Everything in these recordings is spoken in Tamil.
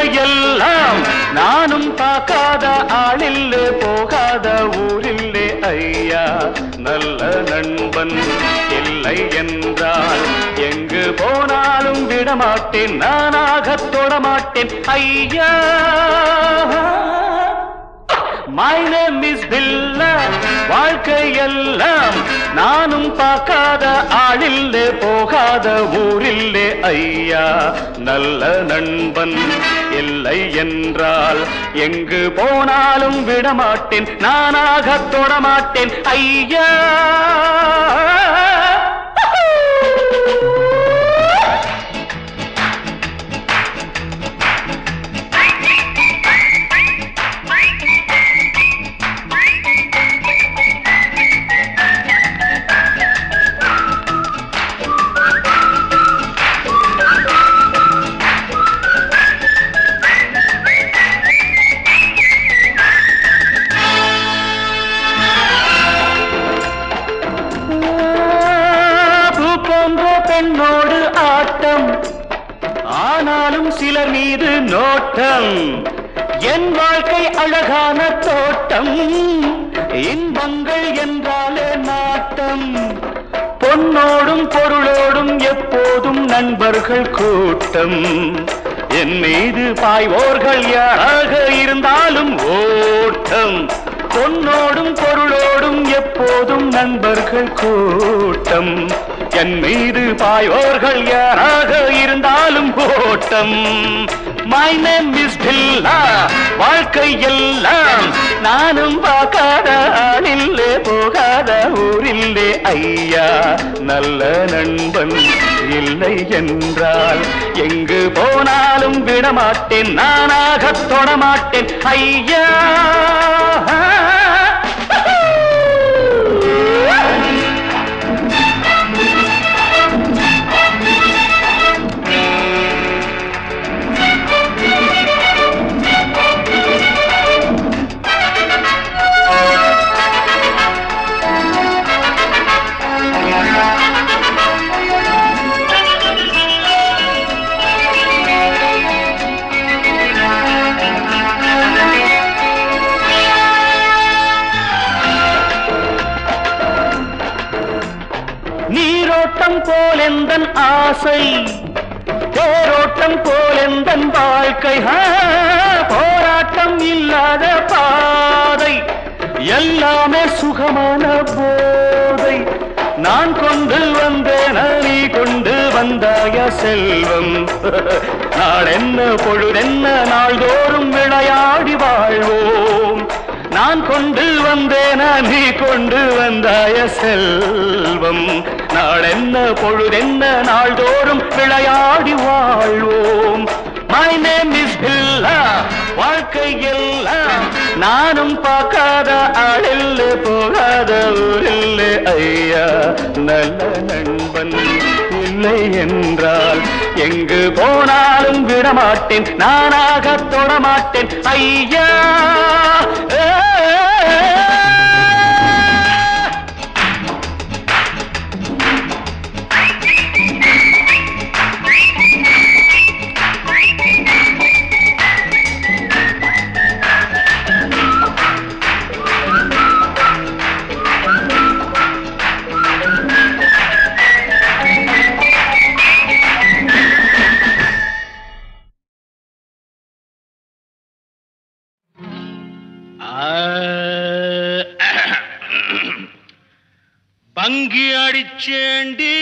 வாழ்க்கையெல்லாம் நானும் பார்க்காத ஆளில்லே போகாத ஊரில்லே ஐயா நல்ல நண்பன் இல்லை என்றால் எங்கு போனாலும் விடமாட்டேன் நானாக தொடமாட்டேன் ஐயா My name is Billa வாழ்க்கையெல்லாம் நானும் பார்க்காத ஆளில்லே போகாத ஊரில்லே ஐயா நல்ல நண்பன் இல்லை என்றால் எங்கு போனாலும் விடமாட்டேன் நானாக தொடமாட்டேன் ஐயா பெண்ணோடு ஆட்டம் ஆனாலும் சிலர் மீது நோட்டம் என் வாழ்க்கை அழகான தோட்டம் இன்பங்கள் என்றாலே நாட்டம் பொன்னோடும் பொருளோடும் எப்போதும் நண்பர்கள் கூட்டம் என் மீது பாய்வோர்கள் யாராக இருந்தாலும் ஓட்டம் பொன்னோடும் பொருளோடும் எப்போதும் நண்பர்கள் கூட்டம் என் மீது பாயோர்கள் யாராக இருந்தாலும் ஓட்டம் My name is Billa வாழ்க்கையெல்லாம் நானும் பார்க்காத ஆளில்லே போகாத ஊரில்லே ஐயா நல்ல நண்பன் இல்லை என்றால் எங்கு போனாலும் விடமாட்டேன் நானாக தொடமாட்டேன் ஐயா நீரோட்டம் போலெந்தன் ஆசை தேரோட்டம் போலெந்தன் வாழ்க்கை போராட்டம் இல்லாத பாதை எல்லாமே சுகமான போதை நான் கொண்டு வந்தேன் நீ கொண்டு வந்தாய செல்வம் நாளென்ன பொழுதென்ன நாள்தோறும் விளையாடி வாழ்வோம் நான் கொண்டு வந்தேன் நீ கொண்டு வந்தாய செல்வம் நாளென்ன பொழுதென்ன நாள்தோறும் விளையாடி வாழ்வோம் My name is Billa வாழ்க்கையெல்லாம் நானும் பார்க்காத ஆளில்லே போகாத ஊரில்லே ஐயா நல்ல நண்பன் இல்லை என்றால் எங்கு போனாலும் விடமாட்டேன் நானாக தொடமாட்டேன் ஐயா பங்கி அடிச்சேண்டி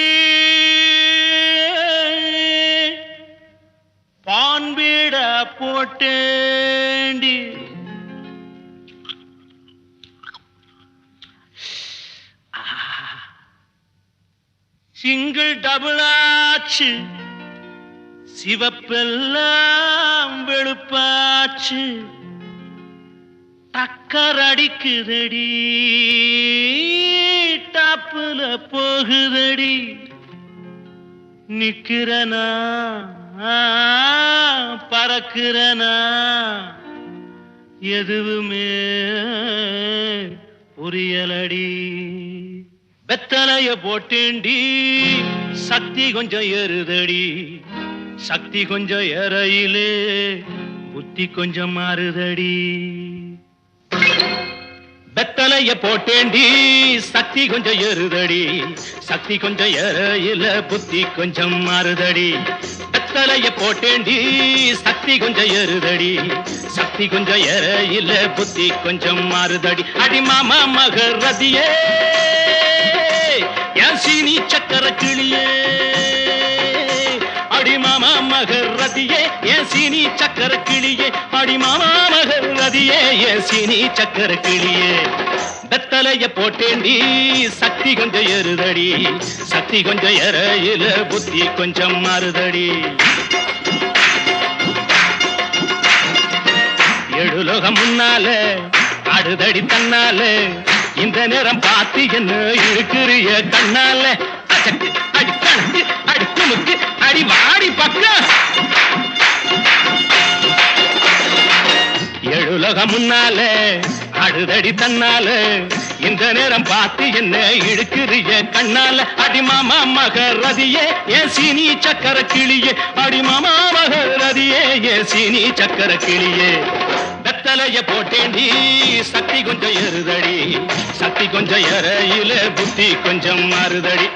பான்பீட போட்டேண்டி சிங்கிள் டபுள் ஆச்சு சிவப்பெல்லாம் வெளுப்பாச்சு டக்கர் அடிக்குதடி டாப்புல போகுதடி நிக்கிறனா பறக்கிறனா எதுவுமே புரியலடி வெத்தலைய போட்டேண்டி சக்தி கொஞ்சம் ஏறுதடி சக்தி கொஞ்சம் ஏறையிலே புத்தி கொஞ்சம் மாறுதடி. வெத்தலைய போட்டேண்டி சக்தி கொஞ்சம் ஏறுதடி. சக்தி கொஞ்சம் ஏறையில புத்தி கொஞ்சம் மாறுதடி. வெத்தலைய போட்டேண்டி சக்தி கொஞ்சம் ஏறுதடி. சக்தி கொஞ்சம் ஏறையில புத்தி கொஞ்சம் மாறுதடி. அடி மாமா மகரதியே என் சீனி சக்கர கிளியே. அடி மாமா மகரதியே என் சீனி சக்கர கிளியே. அடி மாமா மகரதியே என் சீனி சக்கர கிளியே. வெத்தலைய போட்டேண்டி சக்தி கொஞ்சம் ஏறுதடி. சக்தி கொஞ்சம் ஏறையில புத்தி கொஞ்சம் மாறுதடி. எழுலோகம் முன்னால ஆடுதடி தன்னால. இந்த நேரம் பார்த்து என்ன இழுக்கிறிய கண்ணால. அச்சக்கு அடி கணக்கு அடி துமுக்கு அடி வாடி பக்கம். எழுலோகம் முன்னால ஆடுதடி தன்னால. இந்த நேரம் பார்த்து என்ன இழுக்கிறிய கண்ணால. அடி மாமா மகரதியே என் சீனி சக்கர கிளியே. அடி மாமா மகரதியே என் சீனி சக்கர கிளியே. வெத்தலைய போட்டேண்டி சக்தி கொஞ்சம் ஏறுதடி. சக்தி கொஞ்சம் ஏறையில புத்தி கொஞ்சம் மாறுதடி.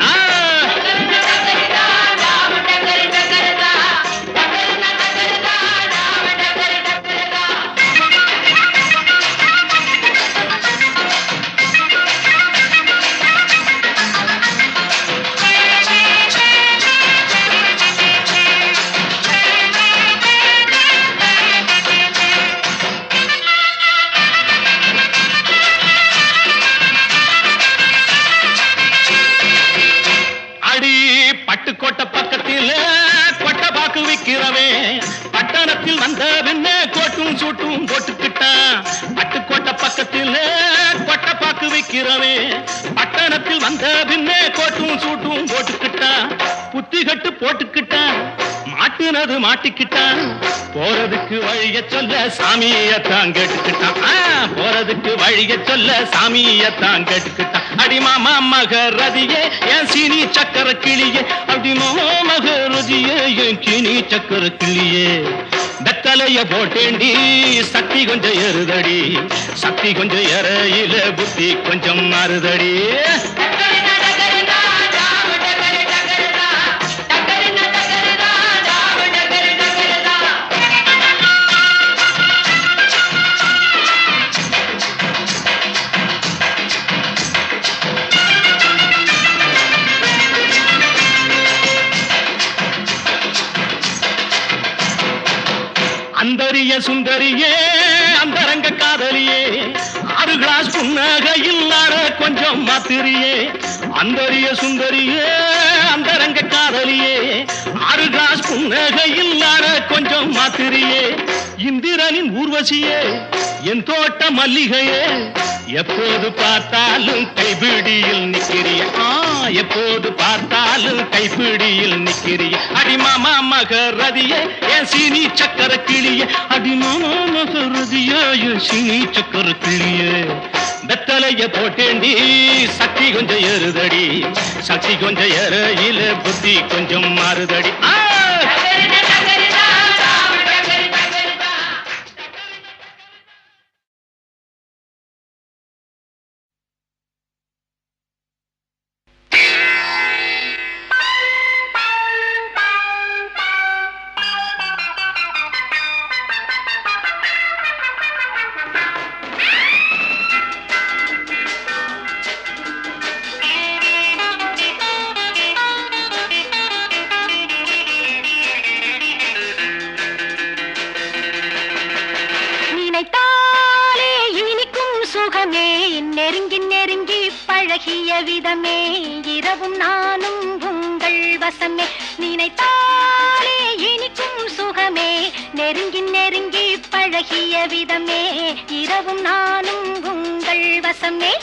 பட்டுக்கோட்டை பக்கத்தில் கொட்டை பாக்கு விக்கிறவே. பட்டணத்தில் வந்த பின்ன கோட்டும் சூட்டும் போட்டுக்கிட்டான். பட்டுக்கோட்டை பக்கத்தில் கொட்டை பாக்கு விக்கிறவே. பட்டணத்தில் வந்த பின்ன கோட்டும் சூட்டும் போட்டுக்கிட்டான். புத்தி கட்டு போட்டுக்கிட்டான். மாட்டுனது மாட்டிக்கிட்டான். போறதுக்கு வழிய சொல்ல சாமியத்தான் கேட்டுக்கிட்டான். போறதுக்கு வழிய சொல்ல சாமியத்தான் கேட்டுக்கிட்டான். அடி மாமா மகரதியே என் சீனி சக்கர கிளியே. அடி மாமா மகரதியே என் சீனி சக்கர கிளியே. வெத்தலைய போட்டேண்டி சக்தி கொஞ்சம் ஏறுதடி. சக்தி கொஞ்சம் ஏறையில புத்தி கொஞ்சம் மாறுதடி. அந்தரிய சுந்தரியே அந்தரங்க காதலியே. 6 கிளாஸ் புன்னகையில் ஆட கொஞ்சம் மாத்திரியே. அந்தரிய சுந்தரியே அந்தரங்க காதலியே. 6 கிளாஸ் புன்னகையில் ஆட கொஞ்சம் மாத்திரியே. இந்திரனின் ஊர்வசியே என் தோட்ட மல்லிகையே. எப்போது பார்த்தாலும் கைபிடியில் நிக்கிறிய. எப்போது பார்த்தாலும் கைப்பிடியில் நிக்கிறிய. அடி மாமா மகரதியே என் சீனி சக்கர கிளியே. அடி மாமா மகரதியே என் சீனி சக்கர கிளியே. வெத்தலைய போட்டேண்டி சக்தி கொஞ்சம் ஏறுதடி. சக்தி கொஞ்சம் ஏறையில புத்தி கொஞ்சம் மாறுதடி. நெருங்கி நெருங்கி பழகிய விதமே இரவும் நானும் உங்கள் வசமே. நினைத்தாலே இனிக்கும் சுகமே நெருங்கி நெருங்கி பழகிய விதமே இரவும் நானும் உங்கள் வசமே.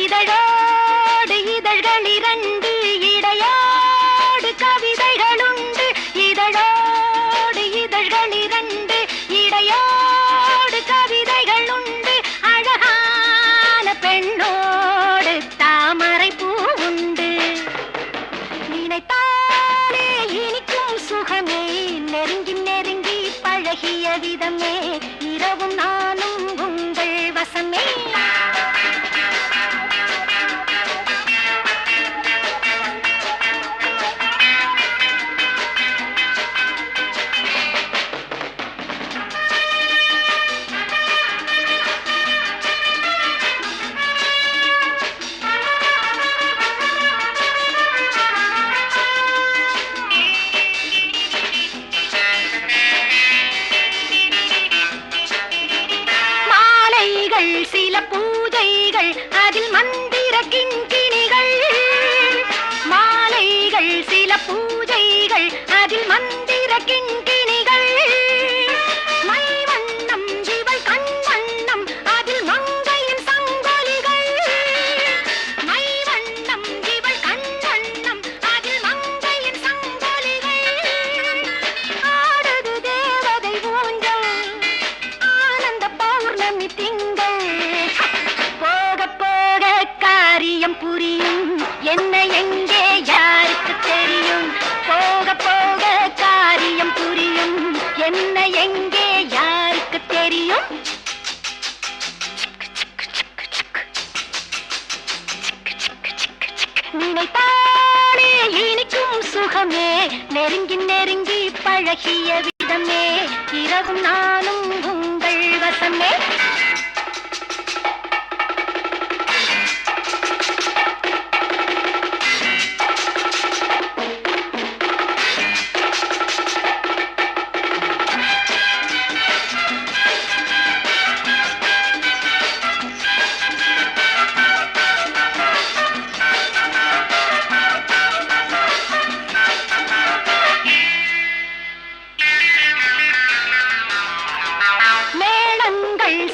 இதழோடு இதழ்கள் இரண்டு இடையோடு கவிதைகளுண்டு. இதழோடு இதழ்கள் இரண்டு இடையோடு கவிதைகளுண்டு. அழகான பெண்ணோடு விதமே இரவும் நானும் உங்கள் வசமே. சில பூஜைகள் அதில் மந்திர கிண்கிணிகள், மாலைகள் சில பூஜைகள் அதில் மந்திர கிண்கிணிகள், மை வண்ணம் இவள் கண் வண்ணம் அதில் மங்கையின் சங்கொலிகள், மை வண்ணம் இவள் கண் வண்ணம் அதில் மங்கையின் சங்கொலிகள், ஆடுது தேவதை ஊஞ்சல் ஆனந்த பௌர்ணமி திங்கள், காரியம் புரியும் என்ன எங்கே யாருக்கு தெரியும், போக போக காரியம் புரியும் என்ன எங்கே யாருக்கு தெரியும். நினைத்தாலே இனிக்கும் சுகமே நெருங்கி நெருங்கி பழகிய விதமே இரவும் நானும் உங்கள் வசமே.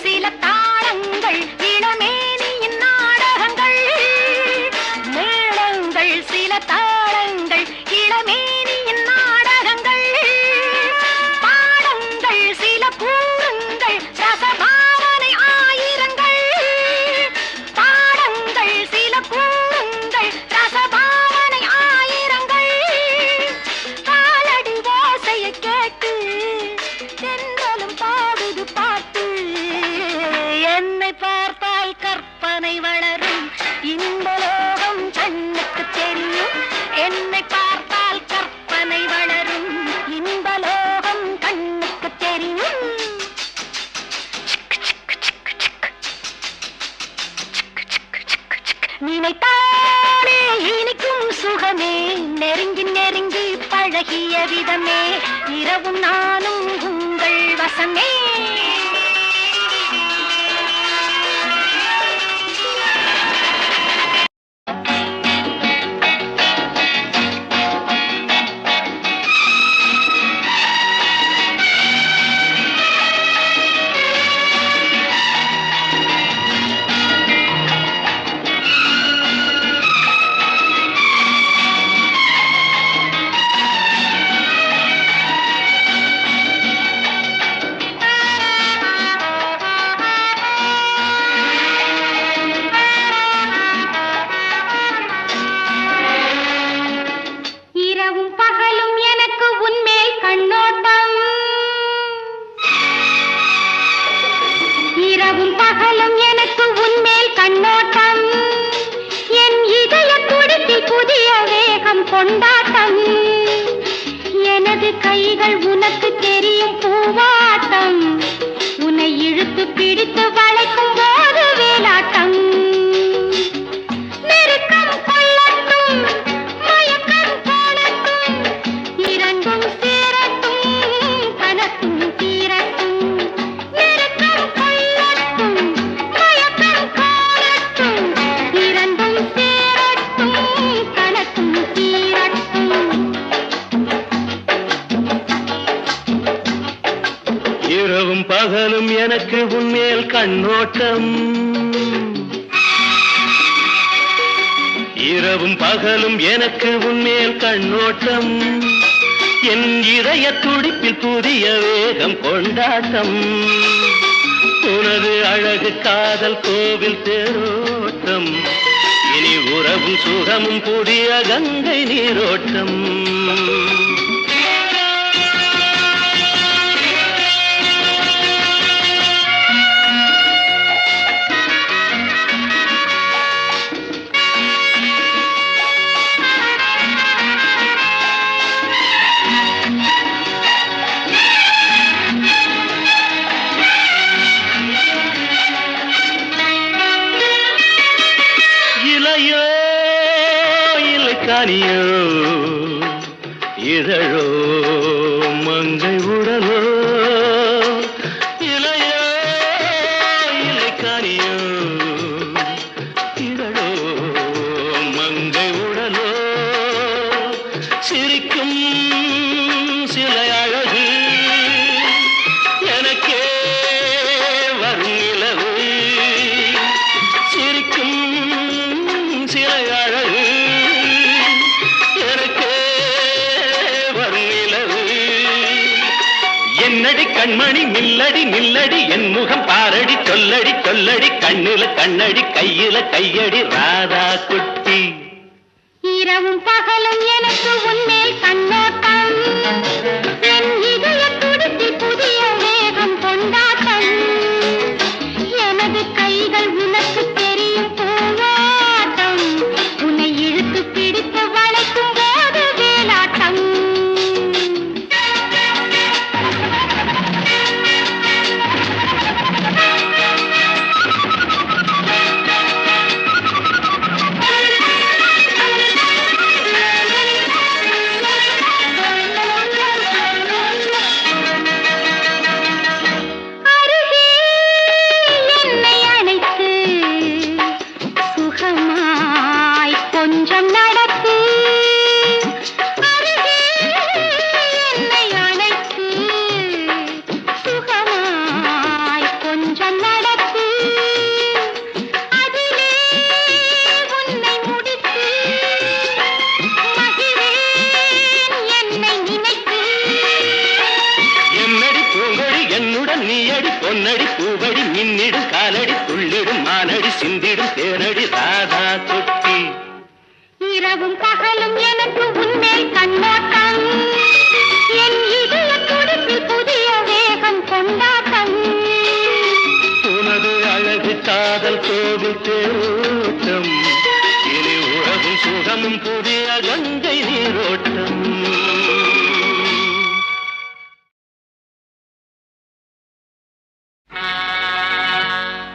சில தாளங்கள் இளமேனியின் நாடகங்கள், மேளங்கள் சில தாளங்கள் இளமேனியின் நாடகங்கள், பாடங்கள் சில கூறுங்கள் ரசபாவனை ஆயிரங்கள், பாடங்கள் சில கூறுங்கள் ரசபாவனை ஆயிரங்கள், காலடி ஓசையை கேட்டு தென்றலும் பாடுது பாட்டு, என்னை பார்த்தால் கற்பனை வளரும் இந்த லோகம் கண்ணுக்கு தெரியும், என்னை பார்த்தால் கற்பனை வளரும் இந்த லோகம் கண்ணுக்கு தெரியும். நினைத்தாலே இனிக்கும் சுகமே நெருங்கி நெருங்கி பழகிய விதமே இரவும் நானும் உங்கள் வசமே. கொண்டாட்டம் எனது கைகள் உனக்கு தெரியும் பூவாட்டம், உன்னை இழுத்து பிடித்து வளைக்கும் போது வேலாட்டம், நெருக்கம் கொள்ளட்டும் மயக்கம் போடட்டும் இரண்டும் சேரட்டும் கனக்கும் தீரட்டும், நெருக்கம் கொள்ளட்டும் மயக்கம் போடட்டும் இரண்டும் சேரட்டும் கனக்கும் தீரட்டும். இரவும் பகலும் எனக்கு உன்மேல் கண்ணோட்டம், இரவும் பகலும் எனக்கு உன்மேல் கண்ணோட்டம், என் இதய துடிப்பில் புதிய வேகம் கொண்டாட்டம், உனது அழகு காதல் கோவில் தேரோட்டம், இனி உறவும் சுகமும் புதிய கங்கை நீரோட்டம். கனியோ இதழோ மங்கை உடலோ இலையோ இலை கனியோ இதழோ மங்கை உடலோ சிரிக்கும் சிலை அழகு எனக்கே வரும் நிலவு சிரிக்கும் சிலை அழகு எனக்கே வரும் நிலவு என்னடி கண்மணி நில்லடி நில்லடி என் முகம் பாரடி சொல்லடி சொல்லடி கண்ணுல கண்ணடி கையில கையடி ராதா குட்டி இரவும் பகலும் எனக்கு உன்மேல் கண்ணோட்டம் என் இதய துடிப்பில் புதிய வேகம் கொண்டாட்டம் எனது கைகள் உனக்கு தெரியும் பூவாட்டம் உன்னை இழுத்து பிடித்து வளைக்கும் போது வேலாட்டம் கொஞ்சம் நடக்கு அருகே என்னை அழைத்து சுகமாய் கொஞ்சம் நடக்கு அதிலே உன்னை முடித்து மகிழேன் என்னை நினைத்து என்னடி பூங்கொடி என்னுடன் நீயடி பொன்னடி பூவடி மின்னிடும் காலடி துள்ளிடும் மானடி சிந்திடும் தேனடி ராதா குட்டி இரவும் பகலும் எனக்கு உன்மேல் கண்ணோட்டம் என் இதய துடிப்பில் புதிய வேகம் கொண்டாட்டம் உனது அழகு காதல் கோவில் தேரோட்டம் இனி உறவும் சுகமும் புதிய கங்கை நீரோட்டம்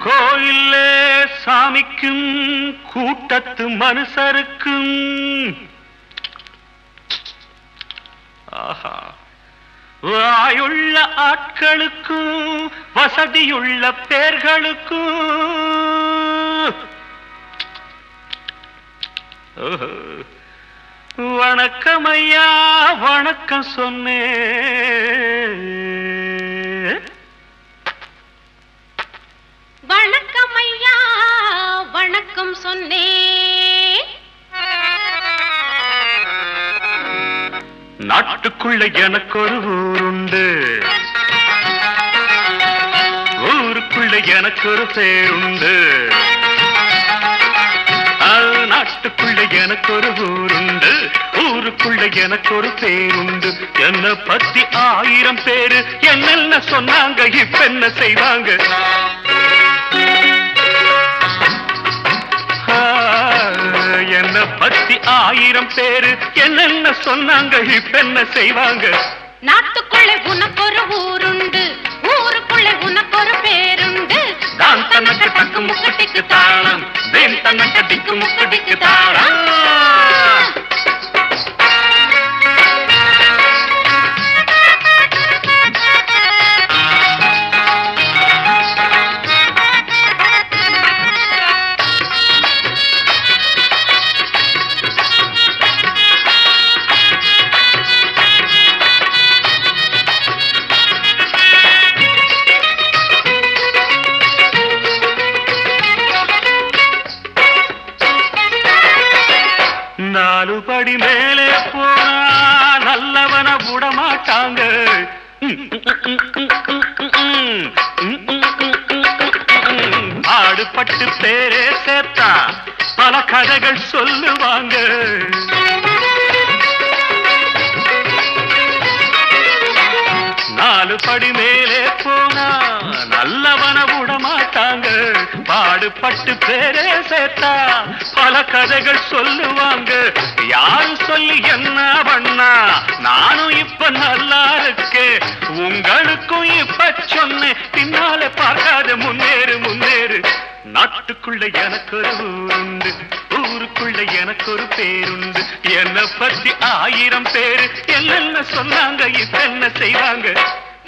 கோயிலே சாமிக்கும் கூட்டத்து மனுஷருக்கும் ஆஹா வாயுள்ள ஆட்களுக்கும் வசதியுள்ள பேர்களுக்கும் வணக்கம் ஐயா வணக்கம் சொன்னேன் வணக்கம் ஐயா வணக்கம் சொன்னேன் நாட்டுக்குள்ள எனக்கு ஒரு ஊருண்டு ஊருக்குள்ள எனக்கு ஒரு பேருண்டு நாட்டுக்குள்ள எனக்கு ஒரு ஊருண்டு ஊருக்குள்ள எனக்கு ஒரு பேருண்டு என்ன பத்தி 1000 பேரு என்னென்ன சொன்னாங்க இப்ப என்ன செய்வாங்க என்ன பத்தி 1000 பேரு என்னென்ன சொன்னாங்க இப்ப என்ன செய்வாங்க நாட்டுக்குள்ளே உனக்கு ஒரு ஊருண்டு ஊருக்குள்ளே உனக்கு ஒரு பேருண்டு தான் தனக்கு தக்கு முக்கட்டிக்கு தாளம் தேன் தனக்கு திக்கு முக்கட்டிக்கு தாளம் படி மேலே போனா நல்லவன விடமாட்டாங்க ஆடுபட்டு பேரே சேர்த்தா பல கதைகள் சொல்லுவாங்க 4 படி மேலே போனா நல்லவன விடமாட்டாங்க பாடுபட்டு பேரே சேர்த்தா பல கதைகள் சொல்லுவாங்க யாரு சொல்லி என்ன பண்ணா நானும் இப்ப நல்லா இருக்கேன் உங்களுக்கும் இப்ப சொன்னேன் பின்னாலே பார்க்காத முன்னேறு முன்னேறு நாட்டுக்குள்ள எனக்கு ஒரு ஊருண்டு ஊருக்குள்ள நாட்டுக்குள்ள எனக்கு ஒரு பேருண்டு. என்ன பத்தி 1000 பேரு என்னென்ன சொன்னாங்க, இப்ப என்ன செய்வாங்க?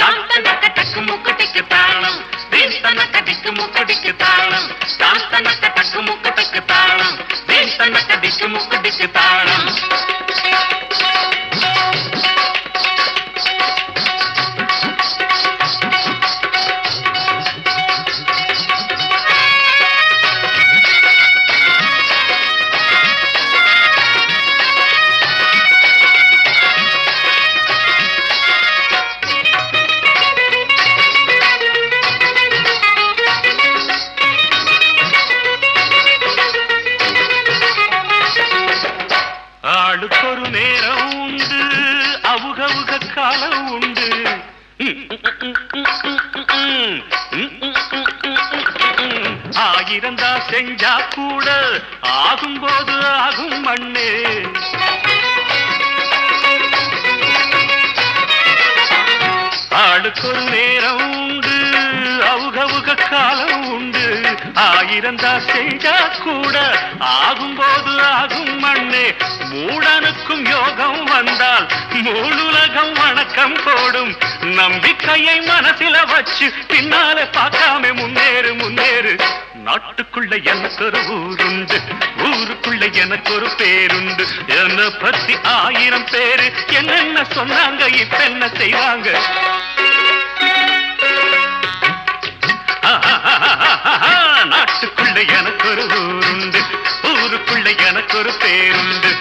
தான் தனக்க டக்கு முக்குட்டிக்கு தாளம், தீன் தனக்க டிக்கு முக்குட்டிக்கு தாளம், தான் தனக்க டக்கு முக்குட்டிக்கு தாளம், தீன் தனக்க டிக்கு முக்குட்டிக்கு தாளம். ஆளுக்கொரு நேரம் உண்டு, அவுகவுக காலம் உண்டு. ஆயிரந்தா செஞ்சா கூட ஆகும்போது ஆகும் மண்ணு. ஆளுக்கொரு நேரம் உண்டு, அவுகவுக காலம் உண்டு. ஆயிரந்தா செஞ்சா கூட ஆகும்போது ஆகும் மண்ணே. மூடனுக்கும் யோகம் வந்தால் மூணுலகம் வணக்கம் போடும். நம்பிக்கையை மனசில வச்சு பின்னால பார்க்காம முன்னேறு முன்னேறு. நாட்டுக்குள்ள எனக்கு ஒரு ஊருண்டு, ஊருக்குள்ள எனக்கு ஒரு பேருண்டு. என்ன பத்தி 1000 பேரு என்னென்ன சொன்னாங்க, இப்ப என்ன செய்வாங்க? நாட்டுக்குள்ள எனக்கு ஒரு ஊருண்டு, ஊருக்குள்ள எனக்கு ஒரு பேருண்டு.